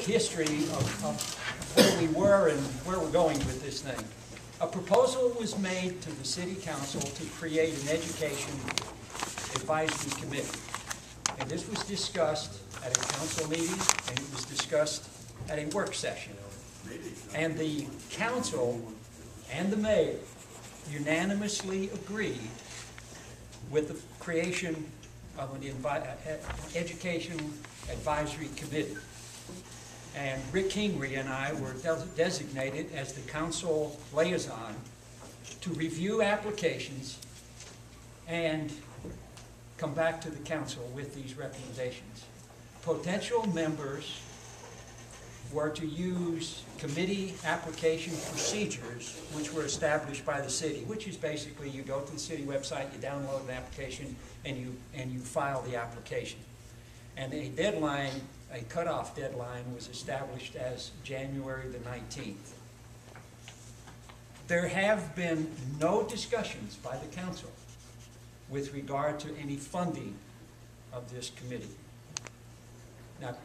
history of where we were and where we're going with this thing. A proposal was made to the City Council to create an education advisory committee. And this was discussed at a council meeting, and it was discussed at a work session. And the council and the mayor unanimously agreed with the creation of an education advisory committee. And Rick Kingery and I were designated as the council liaison to review applications and come back to the council with these recommendations. Potential members were to use committee application procedures which were established by the city, which is basically you go to the city website, you download an application, and you file the application. And a deadline, a cutoff deadline, was established as January the 19th. There have been no discussions by the council with regard to any funding of this committee. Now,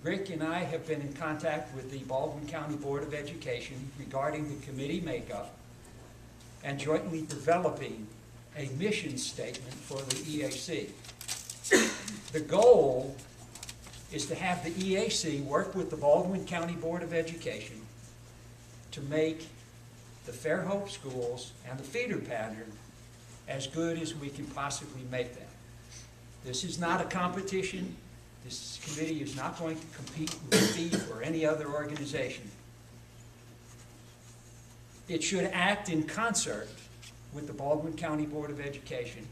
Rick and I have been in contact with the Baldwin County Board of Education regarding the committee makeup and jointly developing a mission statement for the EAC. The goal is to have the EAC work with the Baldwin County Board of Education to make the Fairhope schools and the feeder pattern as good as we can possibly make them. This is not a competition. This committee is not going to compete with FEED or any other organization. It should act in concert with the Baldwin County Board of Education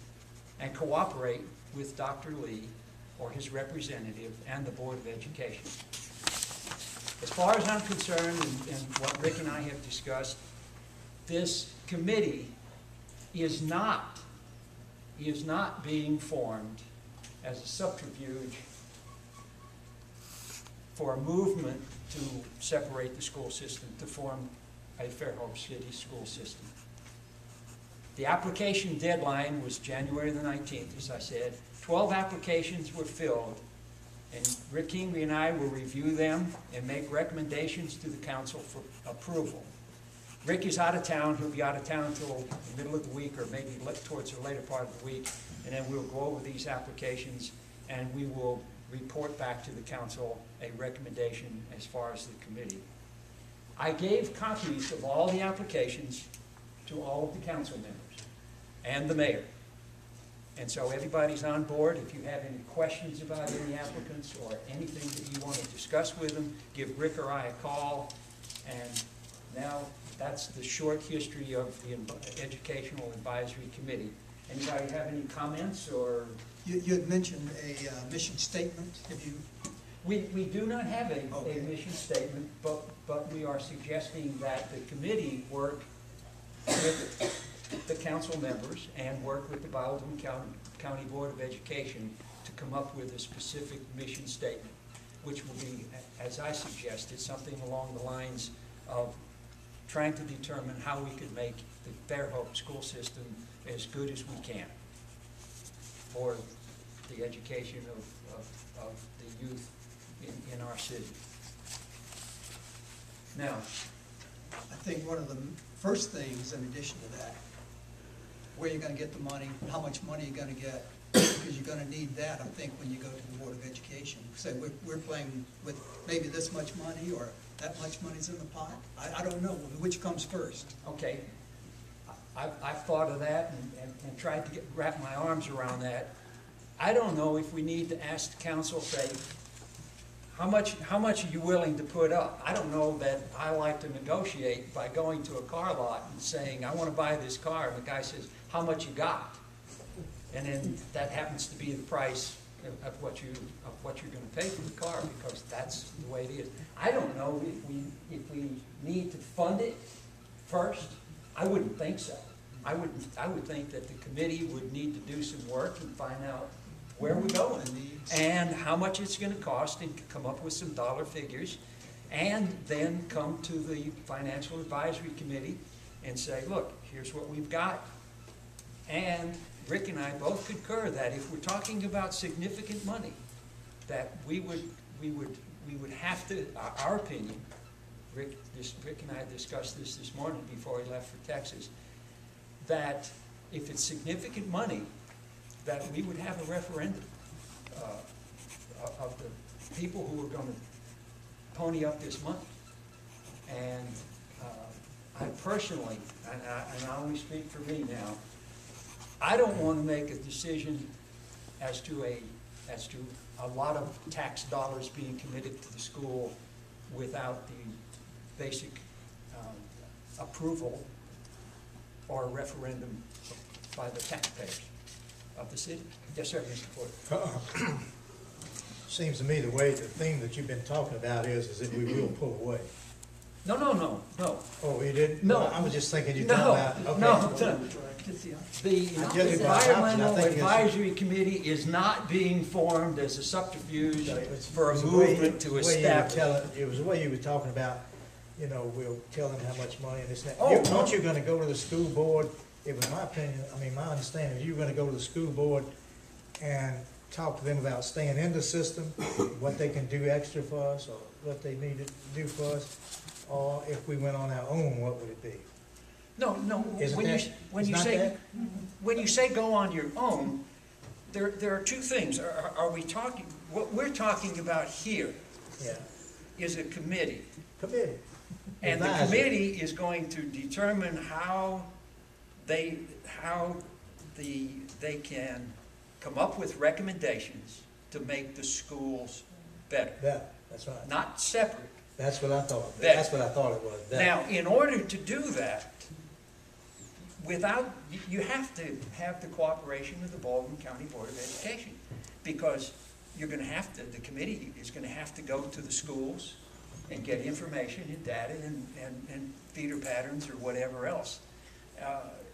and cooperate with Dr. Lee or his representative and the Board of Education. As far as I'm concerned, and what Rick and I have discussed, this committee is not being formed as a subterfuge for a movement to separate the school system, to form a Fairhope City school system. The application deadline was January the 19th, as I said. 12 applications were filled, and Rick Kingery and I will review them and make recommendations to the council for approval. Rick is out of town. He'll be out of town until the middle of the week or maybe towards the later part of the week, and then we'll go over these applications and we will report back to the council a recommendation as far as the committee. I gave copies of all the applications to all of the council members and the mayor. And so everybody's on board. If you have any questions about any applicants or anything that you want to discuss with them, give Rick or I a call. And now that's the short history of the Educational Advisory Committee. Anybody have any comments or? You had mentioned a mission statement. Have you? We do not have a mission statement, but we are suggesting that the committee work with the council members and work with the Baldwin County Board of Education to come up with a specific mission statement, which will be, as I suggested, something along the lines of trying to determine how we could make the Fairhope school system as good as we can for the education of the youth in our city. Now, I think one of the first things in addition to that, where you're going to get the money, how much money you're going to get, because you're going to need that, I think, when you go to the Board of Education. Say, we're playing with maybe this much money or that much money's in the pot. I don't know which comes first. Okay. I've thought of that and tried to wrap my arms around that. I don't know if we need to ask the council, say, how much are you willing to put up? I don't know that I like to negotiate by going to a car lot and saying, I want to buy this car, and the guy says, how much you got? And then that happens to be the price of what you're going to pay for the car, because that's the way it is. I don't know if we need to fund it first. I wouldn't think so. I would think that the committee would need to do some work and find out where we're going and how much it's going to cost and come up with some dollar figures, and then come to the Financial Advisory Committee and say, look, here's what we've got. And Rick and I both concur that if we're talking about significant money, that we would we would have to, our opinion, Rick and I discussed this morning before he left for Texas, that if it's significant money, that we would have a referendum of the people who are going to pony up this money. And I personally, and I only speak for me now, I don't want to make a decision as to a lot of tax dollars being committed to the school without the basic approval or referendum by the taxpayers of the city. Yes, sir, Mr. Porter. Seems to me the theme that you've been talking about is that we will pull away. No. Oh, you didn't? No. I was just thinking you're No, talking about, okay. no. The Judging by option, I Environmental think it's- Advisory Committee is not being formed as a subterfuge for a It was the way- movement to the way you were establish. It was the way you were talking about, you know, we'll tell them how much money and this and that. Oh, Aren't you gonna go to the school board? It was my opinion, I mean, my understanding is you're gonna go to the school board and talk to them about staying in the system, what they can do extra for us, or what they need to do for us, or if we went on our own, what would it be? No, Isn't when that- you it's not say, that? when you say go on your own, there are two things. Are we talking, what we're talking about here Yeah, is a committee. committee. And the Advisory. committee is going to determine how they can come up with recommendations to make the schools better. Yeah, that's right. Not separate. That's what I thought. That- That's what I thought it was. That. Now, in order to do that, you have to have the cooperation of the Baldwin County Board of Education, because you're going to have to, the committee is going to have to go to the schools and get information and data and feeder patterns or whatever else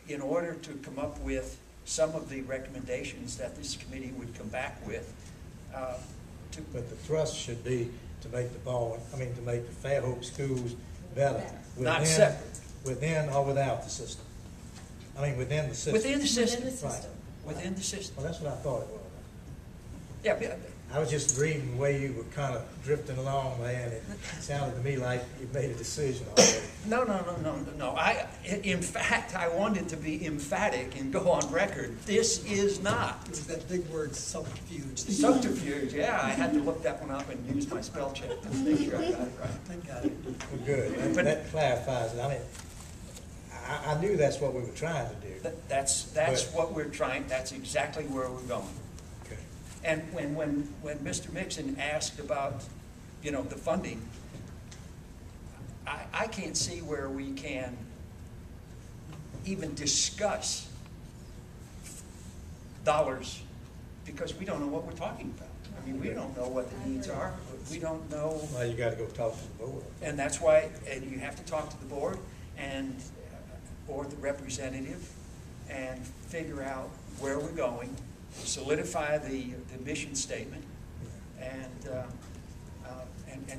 in order to come up with some of the recommendations that this committee would come back with. But the thrust should be to make to make the Fairhope schools better. Not separate. Within or without the system. I mean, within the system. Within the system. Within the system. Within the system. Well, that's what I thought it was. Yeah, I was just reading the way you were kind of drifting along, man. It sounded to me like you made a decision already. No. In fact, I wanted to be emphatic and go on record. This is not. It was that big word subterfuge. Subterfuge, yeah, I had to look that one up and use my spell check to make sure I got it right. I got it. Well, good. But- That clarifies it. I mean, I knew that's what we were trying to do. That's what we're trying, that's exactly where we're going. Okay. And when Mr. Mixon asked about, the funding, I can't see where we can even discuss dollars, because we don't know what we're talking about. I mean, we don't know what the needs are, we don't know, Well, you got to go talk to the board. and that's why, and you have to talk to the board and, or the representative, and figure out where we're going, solidify the mission statement, and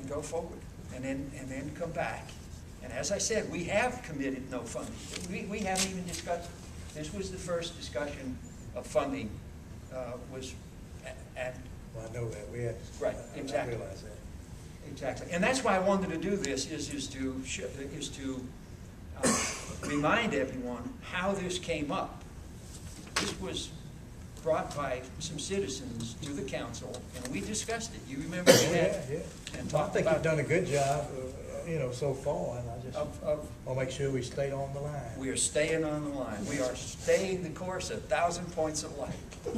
go forward, and then come back. And as I said, we have committed no funding. We haven't even discussed, this was the first discussion of funding, was at. Well, I know that. We had. Right, exactly. I realize that. Exactly, and that's why I wanted to do this, is to remind everyone how this came up. This was brought by some citizens to the council, and we discussed it. You remember we had Yeah. and Well, I talked think about you've done a good job, so far, and I just of want to make sure we stay on the line. we are staying on the line. We are staying the course 1,000 points of light. Who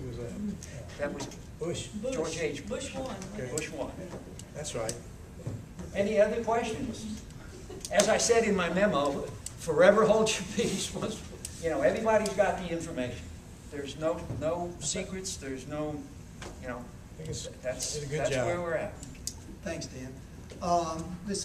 was that? That was Bush. George H. Bush won. Okay. Bush 1. That's right. Any other questions? As I said in my memo, forever hold your peace. Everybody's got the information. There's no secrets. There's no, I think that's did a good job. where we're at. Thanks, Dan. Ms.